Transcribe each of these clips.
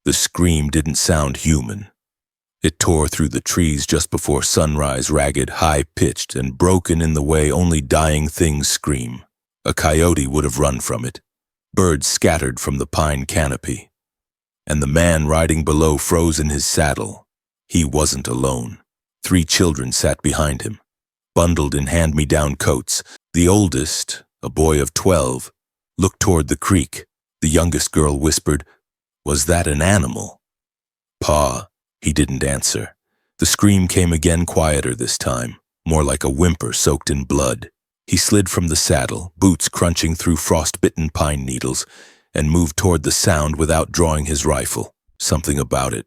The scream didn't sound human. It tore through the trees just before sunrise, ragged, high-pitched, and broken in the way only dying things scream. A coyote would have run from it. Birds scattered from the pine canopy. And the man riding below froze in his saddle. He wasn't alone. 3 children sat behind him, bundled in hand-me-down coats. The oldest, a boy of 12, looked toward the creek. The youngest girl whispered, "Was that an animal?" "Pa," he didn't answer. The scream came again, quieter this time, more like a whimper soaked in blood. He slid from the saddle, boots crunching through frost-bitten pine needles, and moved toward the sound without drawing his rifle. Something about it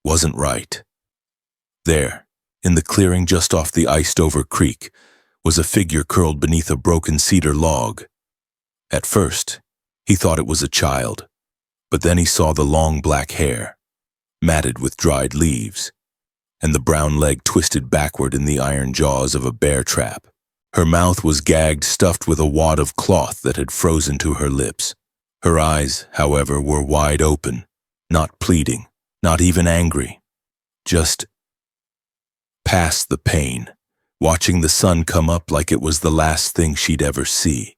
wasn't right. There, in the clearing just off the iced-over creek, was a figure curled beneath a broken cedar log. At first, he thought it was a child, but then he saw the long black hair, matted with dried leaves, and the brown leg twisted backward in the iron jaws of a bear trap. Her mouth was gagged, stuffed with a wad of cloth that had frozen to her lips. Her eyes, however, were wide open, not pleading, not even angry, just past the pain, watching the sun come up like it was the last thing she'd ever see.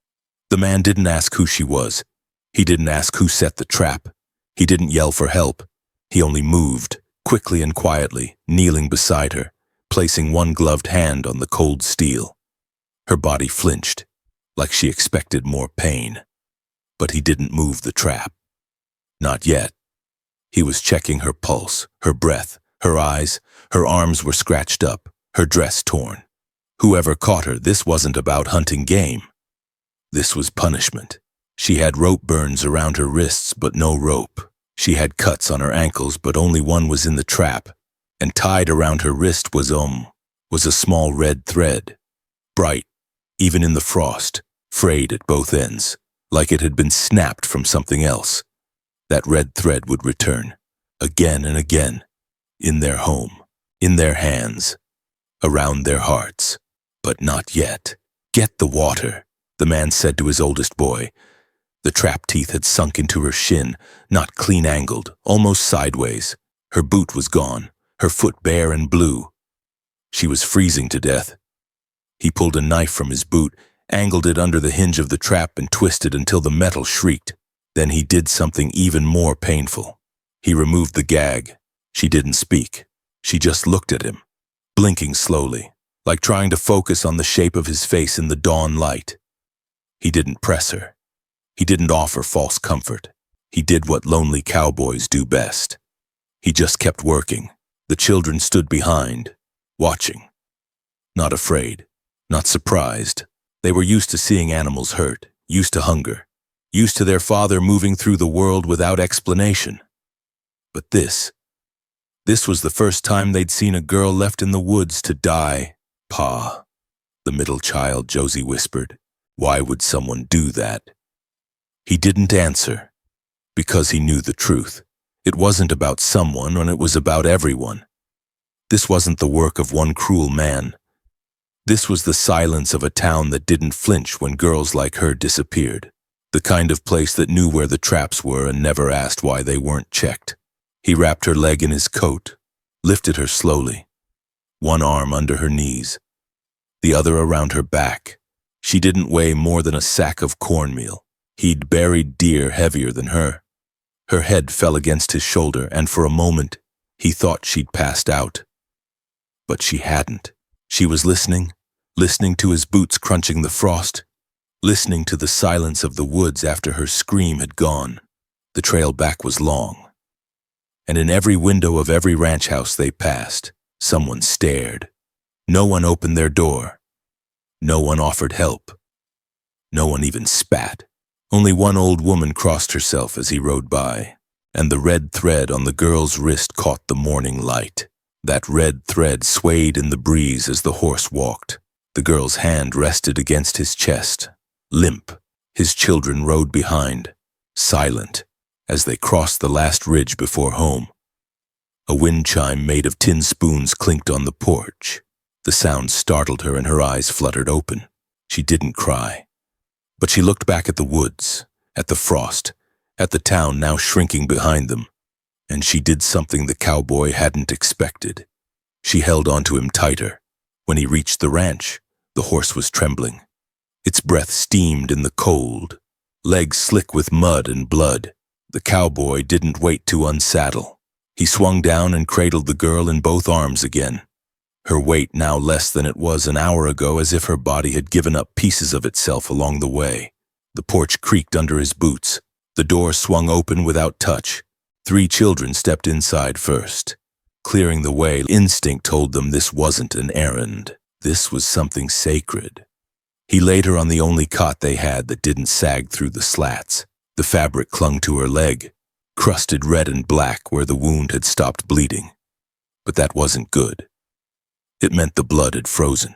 The man didn't ask who she was. He didn't ask who set the trap. He didn't yell for help. He only moved, quickly and quietly, kneeling beside her, placing one gloved hand on the cold steel. Her body flinched, like she expected more pain. But he didn't move the trap. Not yet. He was checking her pulse, her breath, her eyes. Her arms were scratched up, her dress torn. Whoever caught her, this wasn't about hunting game. This was punishment. She had rope burns around her wrists, but no rope. She had cuts on her ankles, but only one was in the trap. And tied around her wrist was a small red thread. Bright, even in the frost, frayed at both ends, like it had been snapped from something else. That red thread would return, again and again, in their home, in their hands, around their hearts. But not yet. "Get the water," the man said to his oldest boy. The trap teeth had sunk into her shin, not clean-angled, almost sideways. Her boot was gone, her foot bare and blue. She was freezing to death. He pulled a knife from his boot, angled it under the hinge of the trap, and twisted until the metal shrieked. Then he did something even more painful. He removed the gag. She didn't speak. She just looked at him, blinking slowly, like trying to focus on the shape of his face in the dawn light. He didn't press her. He didn't offer false comfort. He did what lonely cowboys do best. He just kept working. The children stood behind, watching. Not afraid, not surprised. They were used to seeing animals hurt, used to hunger, used to their father moving through the world without explanation. But this was the first time they'd seen a girl left in the woods to die. "Pa," the middle child, Josie whispered. "Why would someone do that?" He didn't answer, because he knew the truth. It wasn't about someone, and it was about everyone. This wasn't the work of one cruel man. This was the silence of a town that didn't flinch when girls like her disappeared. The kind of place that knew where the traps were and never asked why they weren't checked. He wrapped her leg in his coat, lifted her slowly, one arm under her knees, the other around her back. She didn't weigh more than a sack of cornmeal. He'd buried deer heavier than her. Her head fell against his shoulder, and for a moment, he thought she'd passed out. But she hadn't. She was listening to his boots crunching the frost, listening to the silence of the woods after her scream had gone. The trail back was long, and in every window of every ranch house they passed, someone stared. No one opened their door. No one offered help. No one even spat. Only one old woman crossed herself as he rode by, and the red thread on the girl's wrist caught the morning light. That red thread swayed in the breeze as the horse walked. The girl's hand rested against his chest, limp. His children rode behind, silent, as they crossed the last ridge before home. A wind chime made of tin spoons clinked on the porch. The sound startled her and her eyes fluttered open. She didn't cry, but she looked back at the woods, at the frost, at the town now shrinking behind them. And she did something the cowboy hadn't expected. She held onto him tighter. When he reached the ranch, the horse was trembling. Its breath steamed in the cold, legs slick with mud and blood. The cowboy didn't wait to unsaddle. He swung down and cradled the girl in both arms again. Her weight now less than it was an hour ago, as if her body had given up pieces of itself along the way. The porch creaked under his boots. The door swung open without touch. 3 children stepped inside first. Clearing the way, instinct told them this wasn't an errand. This was something sacred. He laid her on the only cot they had that didn't sag through the slats. The fabric clung to her leg, crusted red and black where the wound had stopped bleeding. But that wasn't good. It meant the blood had frozen.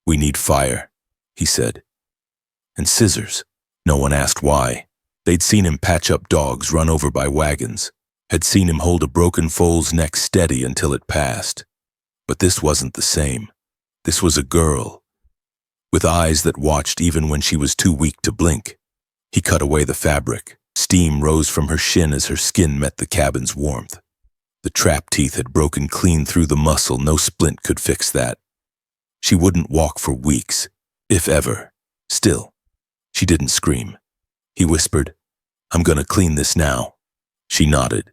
"We need fire," he said. "And scissors." No one asked why. They'd seen him patch up dogs run over by wagons, had seen him hold a broken foal's neck steady until it passed. But this wasn't the same. This was a girl, with eyes that watched even when she was too weak to blink. He cut away the fabric. Steam rose from her shin as her skin met the cabin's warmth. The trap teeth had broken clean through the muscle. No splint could fix that. She wouldn't walk for weeks, if ever. Still, she didn't scream. He whispered, "I'm gonna clean this now." She nodded.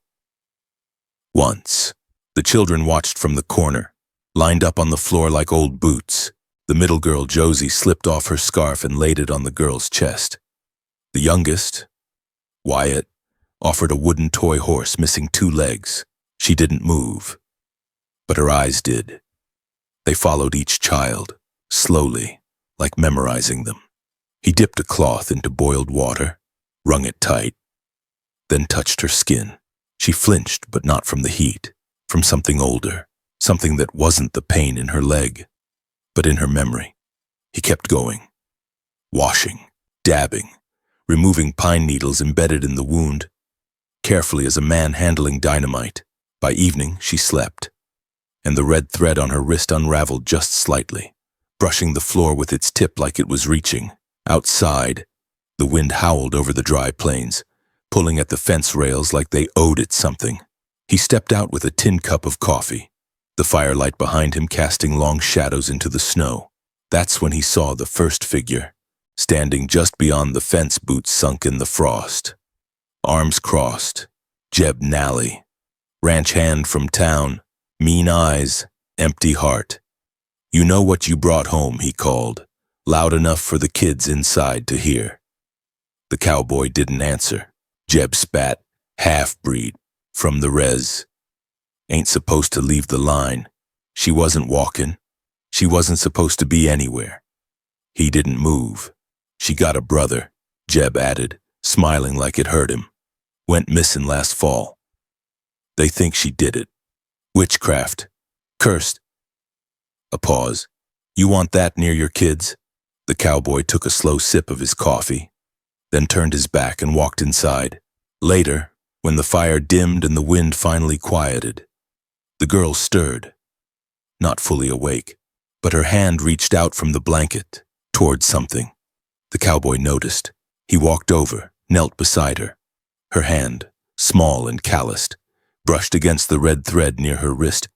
Once, the children watched from the corner, lined up on the floor like old boots. The middle girl, Josie, slipped off her scarf and laid it on the girl's chest. The youngest, Wyatt, offered a wooden toy horse missing 2 legs. She didn't move, but her eyes did. They followed each child, slowly, like memorizing them. He dipped a cloth into boiled water, wrung it tight, then touched her skin. She flinched, but not from the heat, from something older, something that wasn't the pain in her leg, but in her memory. He kept going, washing, dabbing, removing pine needles embedded in the wound, carefully as a man handling dynamite. By evening, she slept, and the red thread on her wrist unraveled just slightly, brushing the floor with its tip like it was reaching. Outside, the wind howled over the dry plains, pulling at the fence rails like they owed it something. He stepped out with a tin cup of coffee, the firelight behind him casting long shadows into the snow. That's when he saw the first figure, standing just beyond the fence, boots sunk in the frost. Arms crossed, Jeb Nally, ranch hand from town, mean eyes, empty heart. "You know what you brought home," he called, loud enough for the kids inside to hear. The cowboy didn't answer. Jeb spat, "Half-breed, from the res. Ain't supposed to leave the line. She wasn't walking. She wasn't supposed to be anywhere." He didn't move. "She got a brother," Jeb added, smiling like it hurt him. "Went missing last fall. They think she did it. Witchcraft. Cursed." A pause. "You want that near your kids?" The cowboy took a slow sip of his coffee, then turned his back and walked inside. Later, when the fire dimmed and the wind finally quieted, the girl stirred, not fully awake, but her hand reached out from the blanket, toward something. The cowboy noticed. He walked over, knelt beside her. Her hand, small and calloused, brushed against the red thread near her wrist,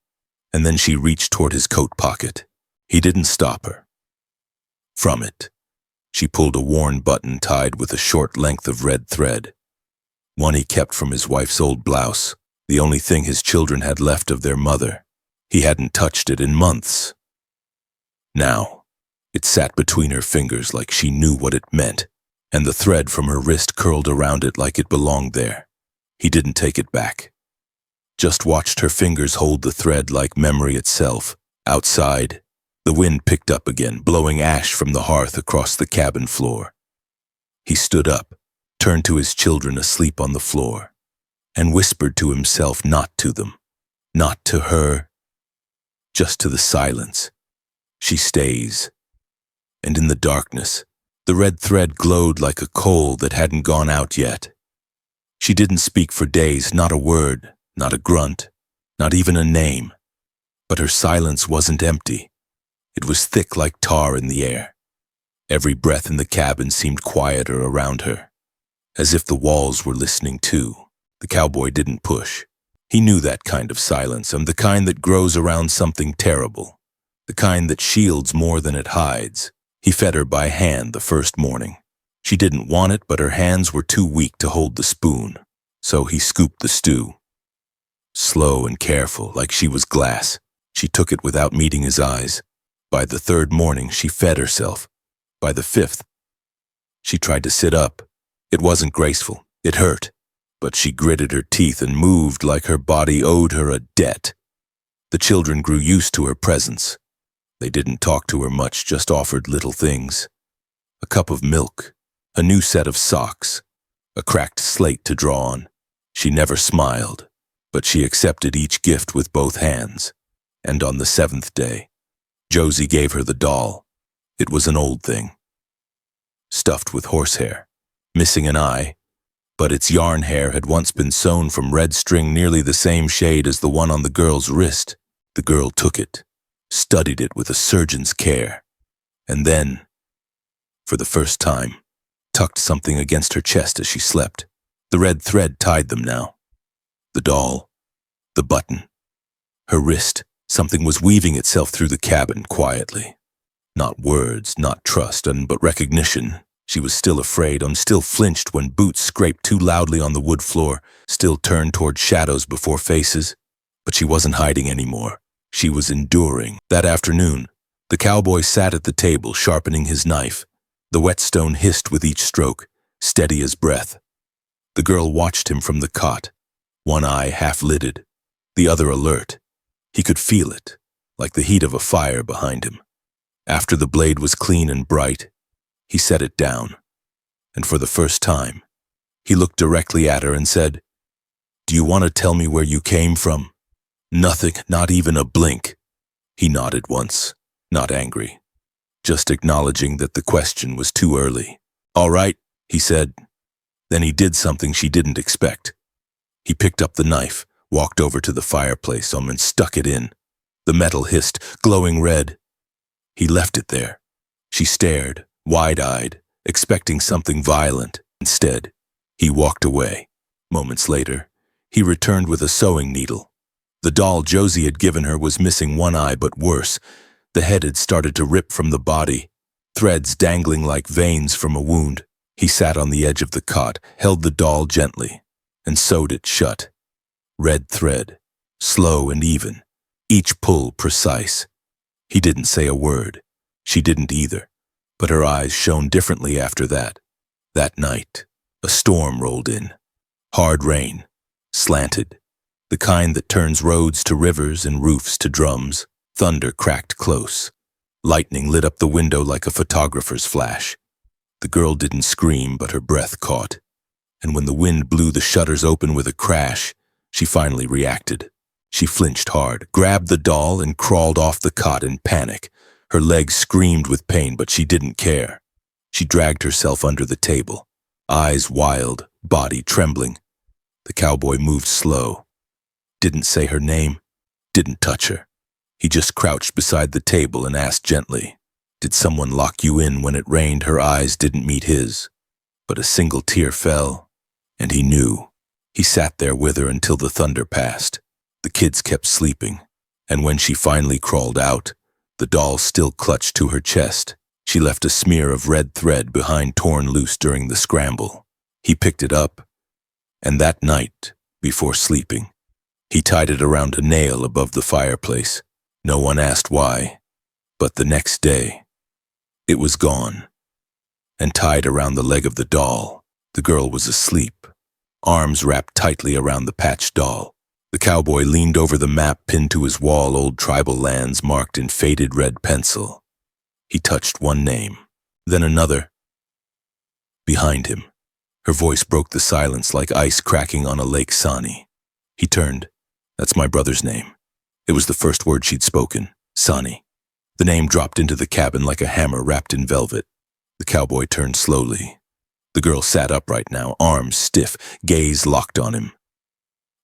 and then she reached toward his coat pocket. He didn't stop her. From it, she pulled a worn button tied with a short length of red thread, one he kept from his wife's old blouse, the only thing his children had left of their mother. He hadn't touched it in months. Now, it sat between her fingers like she knew what it meant, and the thread from her wrist curled around it like it belonged there. He didn't take it back. Just watched her fingers hold the thread like memory itself. Outside, the wind picked up again, blowing ash from the hearth across the cabin floor. He stood up, turned to his children asleep on the floor, and whispered to himself, not to them, not to her, just to the silence. She stays. And in the darkness, the red thread glowed like a coal that hadn't gone out yet. She didn't speak for days, not a word, not a grunt, not even a name. But her silence wasn't empty. It was thick like tar in the air. Every breath in the cabin seemed quieter around her, as if the walls were listening too. The cowboy didn't push. He knew that kind of silence, and the kind that grows around something terrible, the kind that shields more than it hides. He fed her by hand the first morning. She didn't want it, but her hands were too weak to hold the spoon, so he scooped the stew. Slow and careful, like she was glass, she took it without meeting his eyes. By the third morning, she fed herself. By the fifth, she tried to sit up. It wasn't graceful. It hurt. But she gritted her teeth and moved like her body owed her a debt. The children grew used to her presence. They didn't talk to her much, just offered little things. A cup of milk, a new set of socks, a cracked slate to draw on. She never smiled, but she accepted each gift with both hands. And on the seventh day, Josie gave her the doll. It was an old thing, stuffed with horsehair, missing an eye, but its yarn hair had once been sewn from red string nearly the same shade as the one on the girl's wrist. The girl took it, studied it with a surgeon's care, and then, for the first time, tucked something against her chest as she slept. The red thread tied them now. The doll, the button, her wrist. Something was weaving itself through the cabin quietly. Not words, not trust, but recognition. She was still afraid, still flinched when boots scraped too loudly on the wood floor, still turned toward shadows before faces. But she wasn't hiding anymore. She was enduring. That afternoon, the cowboy sat at the table, sharpening his knife. The whetstone hissed with each stroke, steady as breath. The girl watched him from the cot, one eye half-lidded, the other alert. He could feel it, like the heat of a fire behind him. After the blade was clean and bright, he set it down, and for the first time, he looked directly at her and said, "Do you want to tell me where you came from?" Nothing, not even a blink. He nodded once, not angry, just acknowledging that the question was too early. "All right," he said. Then he did something she didn't expect. He picked up the knife, walked over to the fireplace and stuck it in. The metal hissed, glowing red. He left it there. She stared, wide-eyed, expecting something violent. Instead, he walked away. Moments later, he returned with a sewing needle. The doll Josie had given her was missing one eye, but worse. The head had started to rip from the body, threads dangling like veins from a wound. He sat on the edge of the cot, held the doll gently, and sewed it shut. Red thread, slow and even, each pull precise. He didn't say a word. She didn't either, but her eyes shone differently after that. That night, a storm rolled in. Hard rain, slanted, the kind that turns roads to rivers and roofs to drums. Thunder cracked close. Lightning lit up the window like a photographer's flash. The girl didn't scream, but her breath caught. And when the wind blew the shutters open with a crash, she finally reacted. She flinched hard, grabbed the doll, and crawled off the cot in panic. Her legs screamed with pain, but she didn't care. She dragged herself under the table, eyes wild, body trembling. The cowboy moved slow, didn't say her name, didn't touch her. He just crouched beside the table and asked gently, "Did someone lock you in when it rained?" Her eyes didn't meet his, but a single tear fell, and he knew. He sat there with her until the thunder passed. The kids kept sleeping, and when she finally crawled out, the doll still clutched to her chest. She left a smear of red thread behind, torn loose during the scramble. He picked it up, and that night, before sleeping, he tied it around a nail above the fireplace. No one asked why, but the next day, it was gone, and tied around the leg of the doll. The girl was asleep, arms wrapped tightly around the patched doll. The cowboy leaned over the map pinned to his wall, old tribal lands marked in faded red pencil. He touched one name, then another. Behind him, her voice broke the silence like ice cracking on a Lake Sani. He turned. "That's my brother's name." It was the first word she'd spoken, Sani. The name dropped into the cabin like a hammer wrapped in velvet. The cowboy turned slowly. The girl sat upright now, arms stiff, gaze locked on him.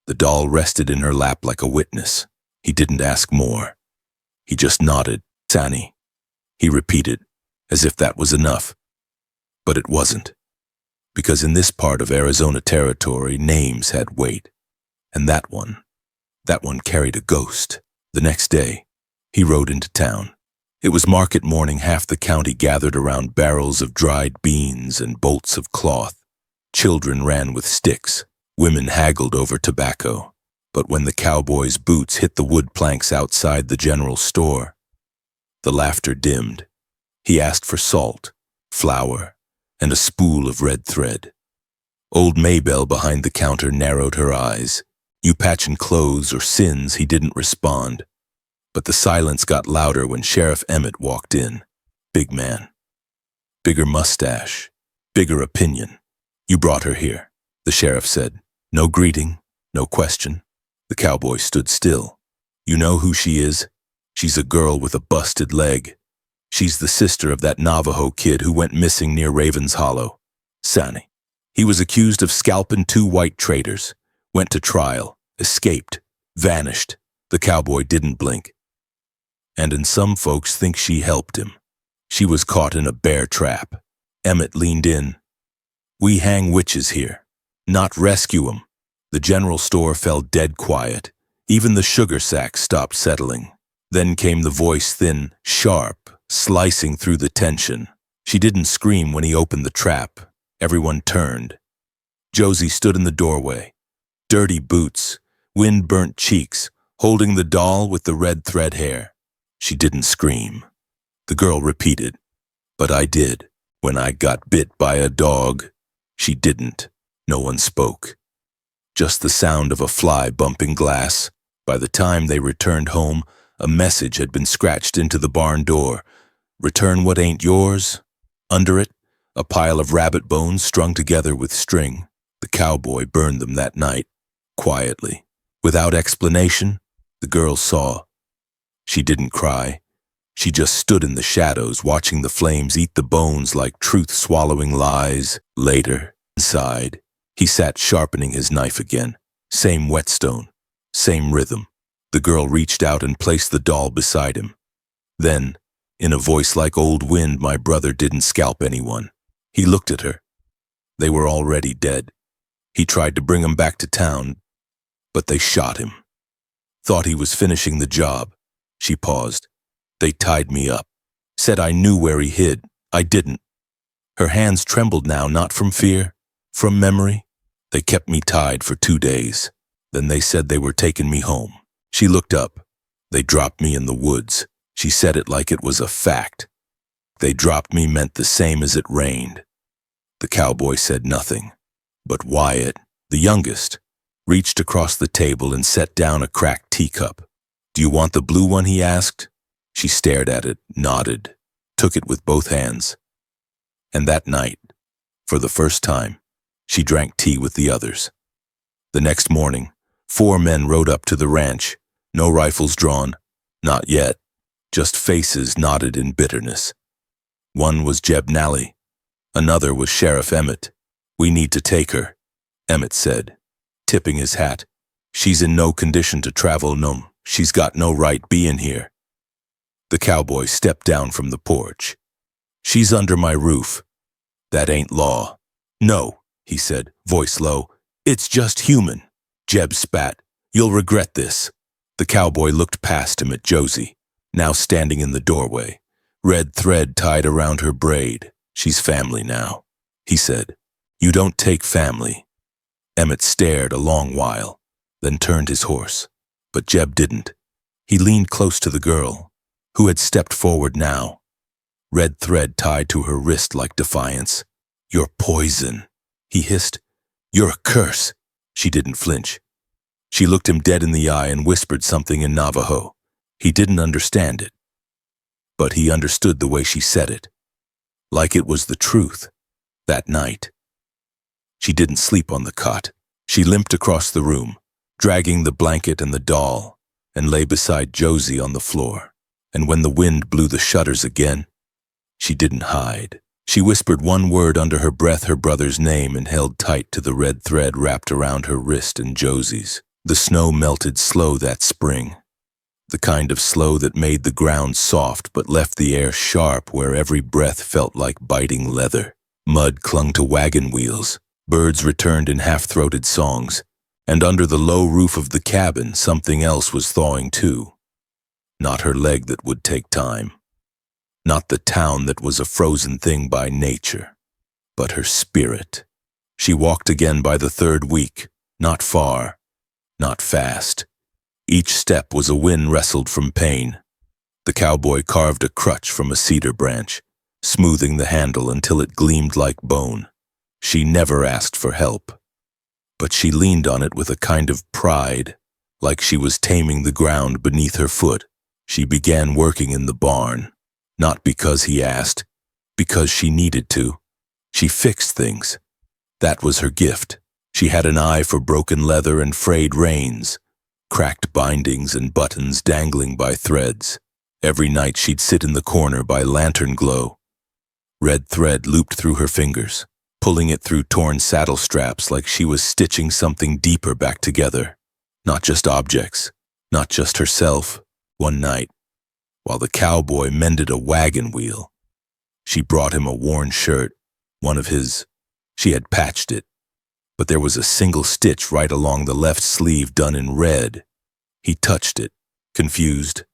The doll rested in her lap like a witness. He didn't ask more. He just nodded. "Sani," he repeated, as if that was enough. But it wasn't. because in this part of Arizona territory, names had weight. And that one carried a ghost. The next day, he rode into town. It was market morning. Half the county gathered around barrels of dried beans and bolts of cloth. Children ran with sticks. Women haggled over tobacco. But when the cowboy's boots hit the wood planks outside the general store, the laughter dimmed. He asked for salt, flour, and a spool of red thread. Old Maybelle behind the counter narrowed her eyes. You patchin' clothes or sins, he didn't respond. But the silence got louder when Sheriff Emmett walked in. Big man. Bigger mustache. Bigger opinion. You brought her here, the sheriff said. No greeting, no question. The cowboy stood still. You know who she is? She's a girl with a busted leg. She's the sister of that Navajo kid who went missing near Raven's Hollow. Sani. He was accused of scalping 2 white traders. Went to trial. Escaped. Vanished. The cowboy didn't blink. And some folks think she helped him. She was caught in a bear trap. Emmett leaned in. We hang witches here, not rescue 'em. The general store fell dead quiet. Even the sugar sacks stopped settling. Then came the voice, thin, sharp, slicing through the tension. She didn't scream when he opened the trap. Everyone turned. Josie stood in the doorway. Dirty boots, wind-burnt cheeks, holding the doll with the red thread hair. She didn't scream. The girl repeated, but I did, when I got bit by a dog. She didn't. No one spoke. Just the sound of a fly bumping glass. By the time they returned home, a message had been scratched into the barn door. Return what ain't yours. Under it, a pile of rabbit bones strung together with string. The cowboy burned them that night, quietly. Without explanation, the girl saw. She didn't cry. She just stood in the shadows, watching the flames eat the bones like truth swallowing lies. Later, inside, he sat sharpening his knife again. Same whetstone, same rhythm. The girl reached out and placed the doll beside him. Then, in a voice like old wind, my brother didn't scalp anyone. He looked at her. They were already dead. He tried to bring 'em back to town, but they shot him. Thought he was finishing the job. She paused. They tied me up. Said I knew where he hid. I didn't. Her hands trembled now, not from fear, from memory. They kept me tied for 2 days. Then they said they were taking me home. She looked up. They dropped me in the woods. She said it like it was a fact. They dropped me meant the same as it rained. The cowboy said nothing. But Wyatt, the youngest, reached across the table and set down a cracked teacup. Do you want the blue one, he asked. She stared at it, nodded, took it with both hands. And that night, for the first time, she drank tea with the others. The next morning, 4 men rode up to the ranch, no rifles drawn, not yet, just faces knotted in bitterness. One was Jeb Nally, another was Sheriff Emmett. We need to take her, Emmett said, tipping his hat. She's in no condition to travel, no, she's got no right being here. The cowboy stepped down from the porch. She's under my roof. That ain't law. No, he said, voice low. It's just human. Jeb spat. You'll regret this. The cowboy looked past him at Josie, now standing in the doorway, red thread tied around her braid. She's family now, he said. You don't take family. Emmett stared a long while, then turned his horse. But Jeb didn't. He leaned close to the girl, who had stepped forward now, red thread tied to her wrist like defiance. You're poison, he hissed. You're a curse. She didn't flinch. She looked him dead in the eye and whispered something in Navajo. He didn't understand it, but he understood the way she said it, like it was the truth. That night, she didn't sleep on the cot. She limped across the room, dragging the blanket and the doll, and lay beside Josie on the floor. And when the wind blew the shutters again, she didn't hide. She whispered one word under her breath, her brother's name, and held tight to the red thread wrapped around her wrist and Josie's. The snow melted slow that spring, the kind of slow that made the ground soft but left the air sharp where every breath felt like biting leather. Mud clung to wagon wheels, birds returned in half-throated songs, and under the low roof of the cabin something else was thawing too. Not her leg that would take time. Not the town that was a frozen thing by nature, but her spirit. She walked again by the third week, not far, not fast. Each step was a win wrestled from pain. The cowboy carved a crutch from a cedar branch, smoothing the handle until it gleamed like bone. She never asked for help, but she leaned on it with a kind of pride, like she was taming the ground beneath her foot. She began working in the barn, not because he asked, because she needed to. She fixed things. That was her gift. She had an eye for broken leather and frayed reins, cracked bindings and buttons dangling by threads. Every night she'd sit in the corner by lantern glow. Red thread looped through her fingers, pulling it through torn saddle straps like she was stitching something deeper back together. Not just objects, not just herself. One night, while the cowboy mended a wagon wheel, she brought him a worn shirt, one of his. She had patched it, but there was a single stitch right along the left sleeve done in red. He touched it, confused,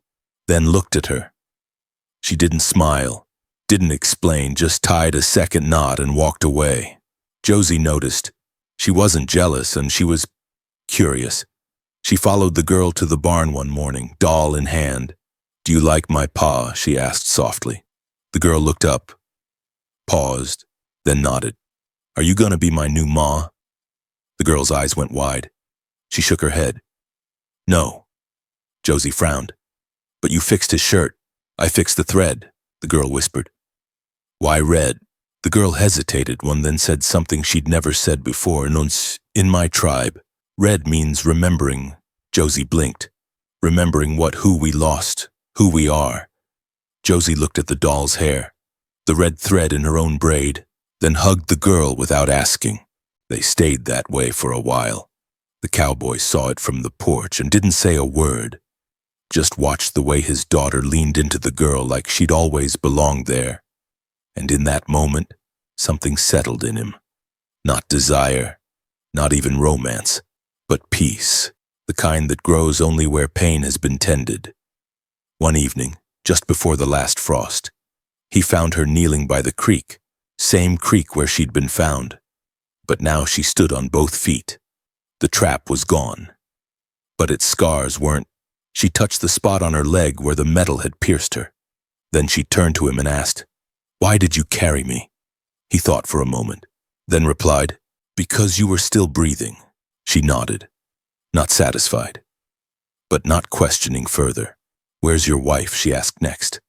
then looked at her. She didn't smile, didn't explain, just tied a second knot and walked away. Josie noticed. She wasn't jealous, and she was curious. She followed the girl to the barn one morning, doll in hand. "Do you like my pa?" she asked softly. The girl looked up, paused, then nodded. "Are you gonna be my new ma?" The girl's eyes went wide. She shook her head. "No." Josie frowned. "But you fixed his shirt." "I fixed the thread," the girl whispered. "Why red?" The girl hesitated, one then said something she'd never said before. "Nuns, in my tribe, red means remembering." Josie blinked. Remembering who we lost, who we are. Josie looked at the doll's hair, the red thread in her own braid, then hugged the girl without asking. They stayed that way for a while. The cowboy saw it from the porch and didn't say a word, just watched the way his daughter leaned into the girl like she'd always belonged there. And in that moment, something settled in him. Not desire, not even romance, but peace, the kind that grows only where pain has been tended. One evening, just before the last frost, he found her kneeling by the creek, same creek where she'd been found. But now she stood on both feet. The trap was gone. But its scars weren't. She touched the spot on her leg where the metal had pierced her. Then she turned to him and asked, "Why did you carry me?" He thought for a moment, then replied, "Because you were still breathing." She nodded, not satisfied, but not questioning further. "Where's your wife?" she asked next.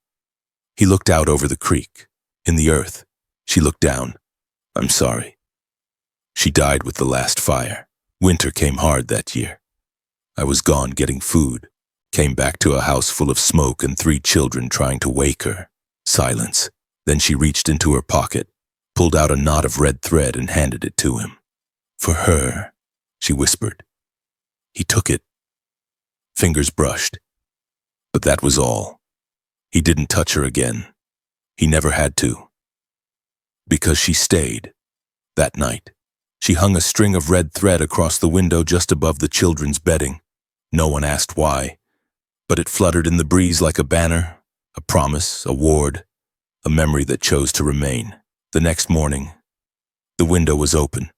He looked out over the creek, in the earth. She looked down. "I'm sorry. She died with the last fire. Winter came hard that year. I was gone getting food. Came back to a house full of smoke and 3 children trying to wake her." Silence. Then she reached into her pocket, pulled out a knot of red thread and handed it to him. "For her," she whispered. He took it. Fingers brushed. But that was all. He didn't touch her again. He never had to. Because she stayed. That night, she hung a string of red thread across the window just above the children's bedding. No one asked why, but it fluttered in the breeze like a banner, a promise, a ward, a memory that chose to remain. The next morning, the window was open.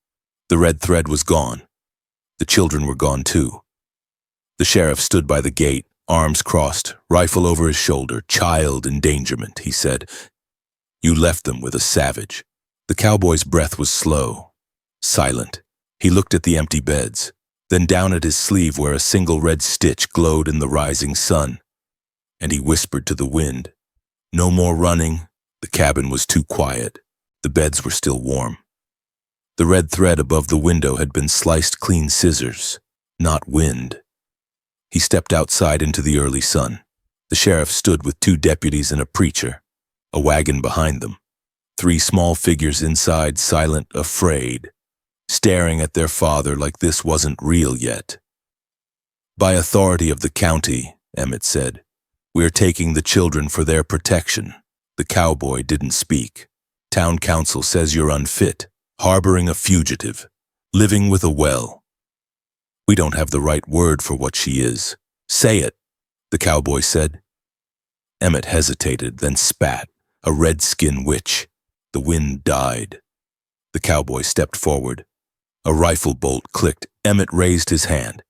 The red thread was gone. The children were gone too. The sheriff stood by the gate, arms crossed, rifle over his shoulder. "Child endangerment," he said. "You left them with a savage." The cowboy's breath was slow, silent. He looked at the empty beds, then down at his sleeve where a single red stitch glowed in the rising sun. And he whispered to the wind, "No more running." The cabin was too quiet. The beds were still warm. The red thread above the window had been sliced clean scissors, not wind. He stepped outside into the early sun. The sheriff stood with 2 deputies and a preacher, a wagon behind them. 3 small figures inside, silent, afraid, staring at their father like this wasn't real yet. "By authority of the county," Emmett said, "we're taking the children for their protection." The cowboy didn't speak. Town council says you're unfit, harboring a fugitive, living with a well. We don't have the right word for what she is. Say it, the cowboy said. Emmett hesitated, then spat, a red-skin witch. The wind died. The cowboy stepped forward. A rifle bolt clicked. Emmett raised his hand.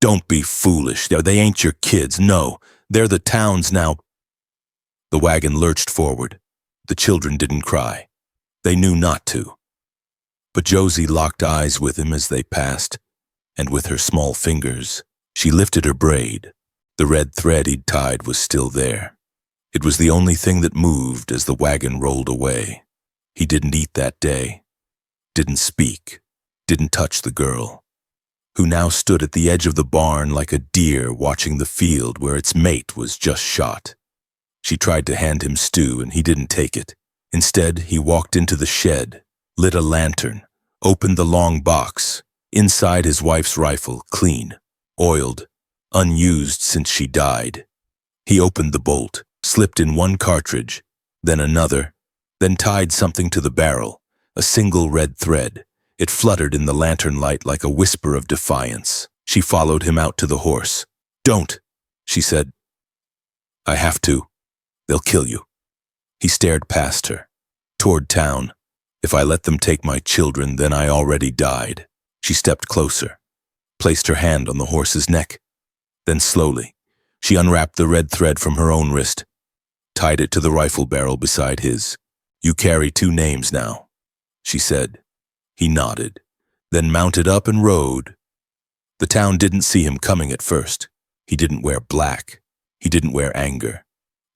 Don't be foolish. They ain't your kids. No, they're the town's now. The wagon lurched forward. The children didn't cry. They knew not to. But Josie locked eyes with him as they passed, and with her small fingers, she lifted her braid. The red thread he'd tied was still there. It was the only thing that moved as the wagon rolled away. He didn't eat that day, didn't speak, didn't touch the girl, who now stood at the edge of the barn like a deer watching the field where its mate was just shot. She tried to hand him stew, and he didn't take it. Instead, he walked into the shed, lit a lantern, opened the long box. Inside, his wife's rifle, clean, oiled, unused since she died. He opened the bolt, slipped in one cartridge, then another, then tied something to the barrel, a single red thread. It fluttered in the lantern light like a whisper of defiance. She followed him out to the horse. Don't, she said. I have to. They'll kill you. He stared past her, toward town. If I let them take my children, then I already died. She stepped closer, placed her hand on the horse's neck. Then slowly, she unwrapped the red thread from her own wrist, tied it to the rifle barrel beside his. You carry 2 names now, she said. He nodded, then mounted up and rode. The town didn't see him coming at first. He didn't wear black. He didn't wear anger.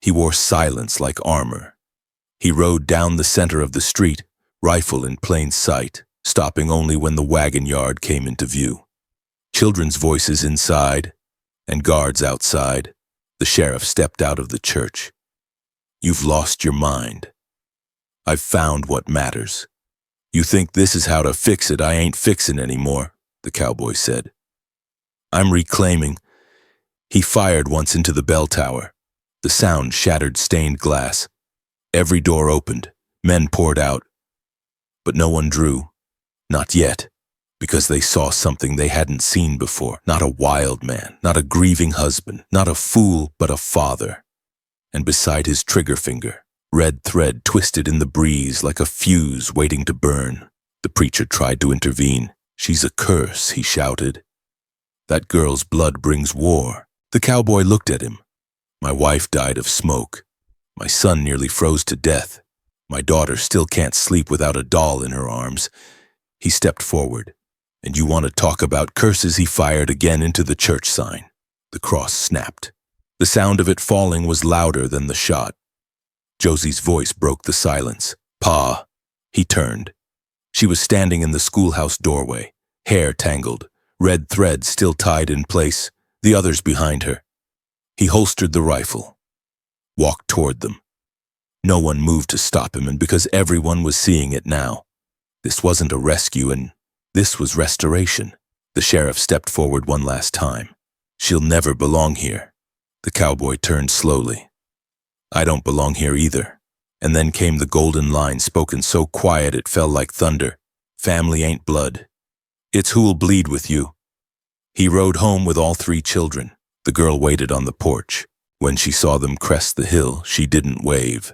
He wore silence like armor. He rode down the center of the street, rifle in plain sight, stopping only when the wagon yard came into view. Children's voices inside, and guards outside. The sheriff stepped out of the church. You've lost your mind. I've found what matters. You think this is how to fix it? I ain't fixin' anymore, the cowboy said. I'm reclaiming. He fired once into the bell tower. The sound shattered stained glass. Every door opened. Men poured out. But no one drew. Not yet, because they saw something they hadn't seen before. Not a wild man, not a grieving husband, not a fool, but a father. And beside his trigger finger, red thread twisted in the breeze like a fuse waiting to burn. The preacher tried to intervene. She's a curse, he shouted. That girl's blood brings war. The cowboy looked at him. My wife died of smoke. My son nearly froze to death. My daughter still can't sleep without a doll in her arms. He stepped forward. And you want to talk about curses? He fired again into the church sign. The cross snapped. The sound of it falling was louder than the shot. Josie's voice broke the silence. Pa. He turned. She was standing in the schoolhouse doorway, hair tangled, red thread still tied in place, the others behind her. He holstered the rifle, walked toward them. No one moved to stop him, and because everyone was seeing it now, this wasn't a rescue, and this was restoration. The sheriff stepped forward one last time. She'll never belong here. The cowboy turned slowly. I don't belong here either. And then came the golden line, spoken so quiet it fell like thunder. Family ain't blood. It's who'll bleed with you. He rode home with all 3 children. The girl waited on the porch. When she saw them crest the hill, she didn't wave.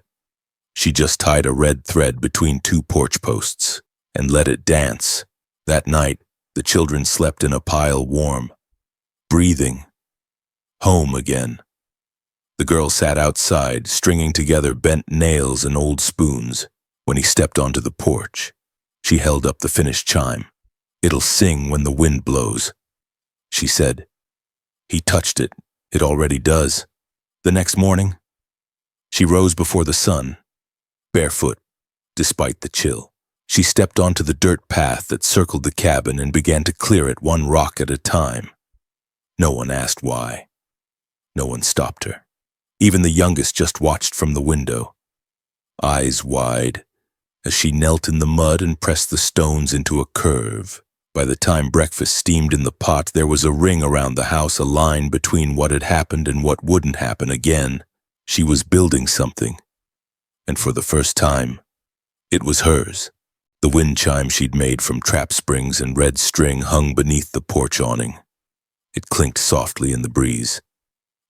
She just tied a red thread between 2 porch posts and let it dance. That night, the children slept in a pile warm, breathing. Home again. The girl sat outside, stringing together bent nails and old spoons. When he stepped onto the porch, she held up the finished chime. It'll sing when the wind blows, she said. He touched it. It already does. The next morning, she rose before the sun, barefoot, despite the chill. She stepped onto the dirt path that circled the cabin and began to clear it 1 rock at a time. No one asked why. No one stopped her. Even the youngest just watched from the window, eyes wide, as she knelt in the mud and pressed the stones into a curve. By the time breakfast steamed in the pot, there was a ring around the house, a line between what had happened and what wouldn't happen again. She was building something, and for the first time, It was hers. The wind chime she'd made from trap springs and red string hung beneath the porch awning. It clinked softly in the breeze.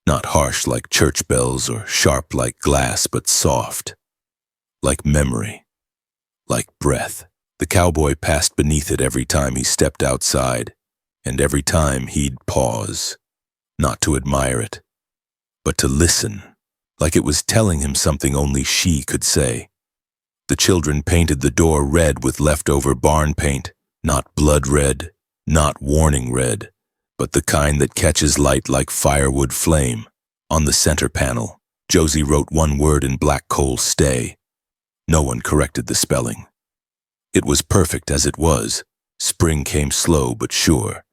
Not harsh like church bells or sharp like glass, but soft. Like memory. Like breath. The cowboy passed beneath it every time he stepped outside, and every time he'd pause. Not to admire it, but to listen, like it was telling him something only she could say. The children painted the door red with leftover barn paint, not blood red, not warning red, but the kind that catches light like firewood flame. On the center panel, Josie wrote one word in black coal: stay. No one corrected the spelling. It was perfect as it was. Spring came slow but sure.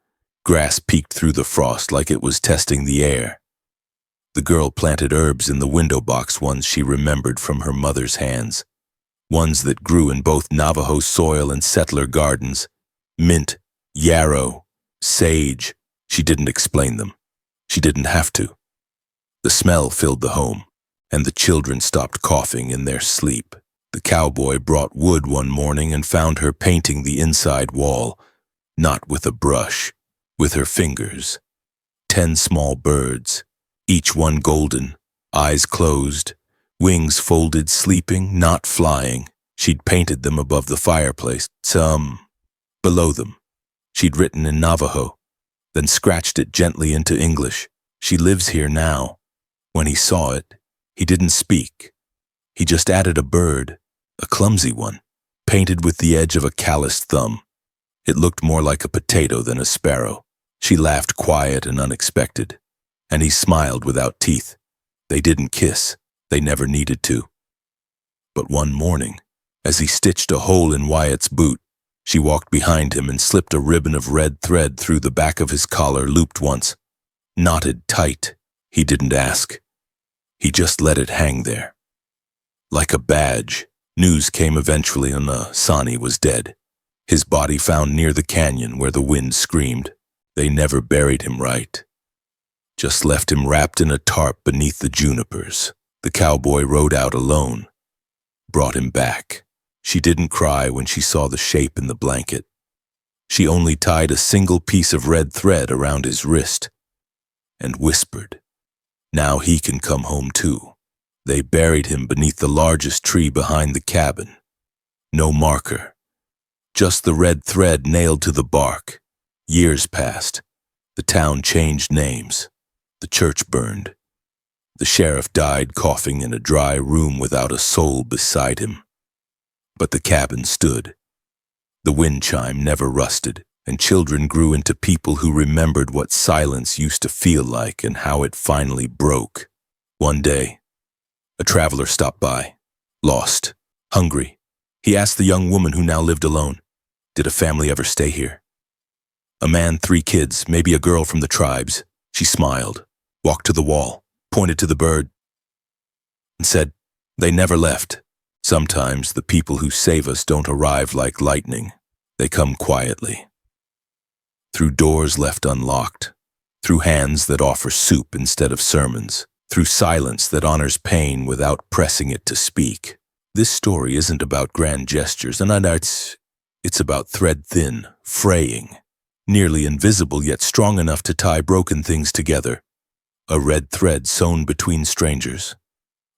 Grass peeked through the frost like it was testing the air. The girl planted herbs in the window box, ones she remembered from her mother's hands. Ones that grew in both Navajo soil and settler gardens. Mint, yarrow, sage. She didn't explain them. She didn't have to. The smell filled the home, and the children stopped coughing in their sleep. The cowboy brought wood one morning and found her painting the inside wall, not with a brush, with her fingers. 10 small birds, each one golden, eyes closed, wings folded, sleeping, not flying. She'd painted them above the fireplace, some below them. She'd written in Navajo, then scratched it gently into English. She lives here now. When he saw it, he didn't speak. He just added a bird, a clumsy one, painted with the edge of a calloused thumb. It looked more like a potato than a sparrow. She laughed, quiet and unexpected, and he smiled without teeth. They didn't kiss. They never needed to. But one morning, as he stitched a hole in Wyatt's boot, she walked behind him and slipped a ribbon of red thread through the back of his collar, looped once, knotted tight. He didn't ask. He just let it hang there. Like a badge, news came eventually. Sani was dead. His body found near the canyon where the wind screamed. They never buried him right. Just left him wrapped in a tarp beneath the junipers. The cowboy rode out alone. Brought him back. She didn't cry when she saw the shape in the blanket. She only tied a single piece of red thread around his wrist and whispered, "Now he can come home too." They buried him beneath the largest tree behind the cabin. No marker, just the red thread nailed to the bark. Years passed. The town changed names. The church burned. The sheriff died coughing in a dry room without a soul beside him. But the cabin stood. The wind chime never rusted, and children grew into people who remembered what silence used to feel like and how it finally broke. One day, a traveler stopped by, lost, hungry. He asked the young woman who now lived alone, "Did a family ever stay here?" A man, 3 kids, maybe a girl from the tribes. She smiled, walked to the wall, pointed to the bird, and said, "They never left. Sometimes the people who save us don't arrive like lightning. They come quietly. Through doors left unlocked, through hands that offer soup instead of sermons, through silence that honors pain without pressing it to speak." This story isn't about grand gestures, and it's about thread-thin, fraying, nearly invisible yet strong enough to tie broken things together. A red thread sewn between strangers,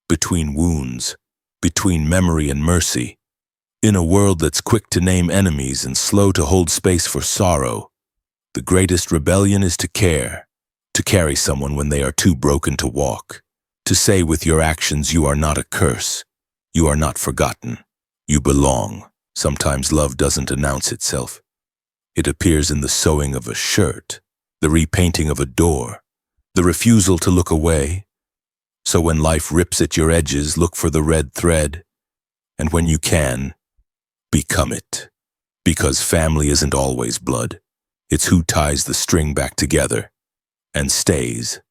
between wounds, between memory and mercy. In a world that's quick to name enemies and slow to hold space for sorrow, the greatest rebellion is to care, to carry someone when they are too broken to walk, to say with your actions, "You are not a curse, you are not forgotten, you belong." Sometimes love doesn't announce itself. It appears in the sewing of a shirt, the repainting of a door, the refusal to look away. So when life rips at your edges, look for the red thread, and when you can, become it. Because family isn't always blood. It's who ties the string back together and stays.